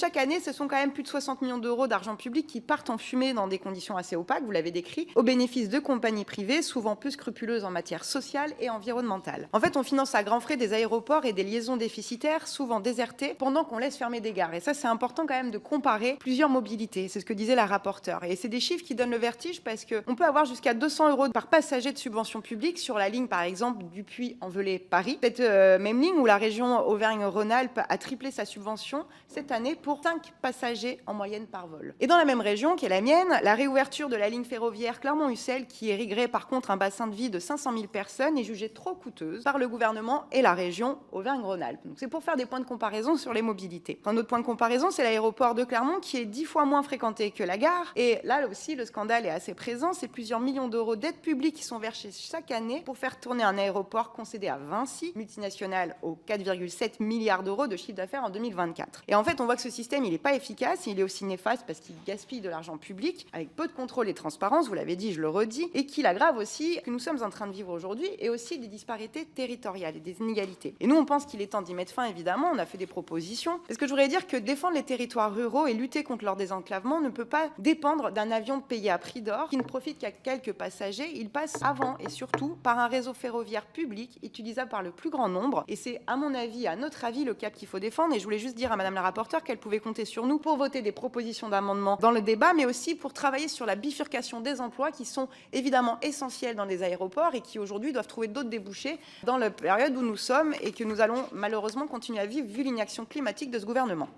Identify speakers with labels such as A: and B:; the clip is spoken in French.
A: Chaque année, ce sont quand même plus de 60 millions d'euros d'argent public qui partent en fumée dans des conditions assez opaques, vous l'avez décrit, au bénéfice de compagnies privées, souvent peu scrupuleuses en matière sociale et environnementale. En fait, on finance à grands frais des aéroports et des liaisons déficitaires, souvent désertées, pendant qu'on laisse fermer des gares. Et ça, c'est important quand même de comparer plusieurs mobilités. C'est ce que disait la rapporteure. Et c'est des chiffres qui donnent le vertige parce qu'on peut avoir jusqu'à 200 euros par passager de subvention publique sur la ligne, par exemple, du Puy-en-Velay-Paris. Cette même ligne où la région Auvergne-Rhône-Alpes a triplé sa subvention cette année pour 5 passagers en moyenne par vol. Et dans la même région, qui est la mienne, la réouverture de la ligne ferroviaire Clermont-Ussel, qui irriguerait par contre un bassin de vie de 500 000 personnes, est jugée trop coûteuse par le gouvernement et la région Auvergne-Rhône-Alpes. Donc c'est pour faire des points de comparaison sur les mobilités. Un autre point de comparaison, c'est l'aéroport de Clermont, qui est 10 fois moins fréquenté que la gare. Et là aussi, le scandale est assez présent. C'est plusieurs millions d'euros d'aides publiques qui sont versées chaque année pour faire tourner un aéroport concédé à Vinci, multinationale aux 4,7 milliards d'euros de chiffre d'affaires en 2024. Et en fait, on voit que ce système, il n'est pas efficace, il est aussi néfaste parce qu'il gaspille de l'argent public, avec peu de contrôle et de transparence, vous l'avez dit, je le redis, et qu'il aggrave aussi que nous sommes en train de vivre aujourd'hui, et aussi des disparités territoriales et des inégalités. Et nous, on pense qu'il est temps d'y mettre fin, évidemment, on a fait des propositions. Parce que je voudrais dire que défendre les territoires ruraux et lutter contre leur désenclavement ne peut pas dépendre d'un avion payé à prix d'or qui ne profite qu'à quelques passagers. Il passe avant et surtout par un réseau ferroviaire public utilisable par le plus grand nombre. Et c'est, à mon avis, à notre avis, le cap qu'il faut défendre. Et je voulais juste dire à Madame la rapporteure qu'elle pouvait compter sur nous pour voter des propositions d'amendements dans le débat, mais aussi pour travailler sur la bifurcation des emplois qui sont évidemment essentiels dans les aéroports et qui aujourd'hui doivent trouver d'autres débouchés dans la période où nous sommes et que nous allons malheureusement continuer à vivre vu l'inaction climatique de ce gouvernement.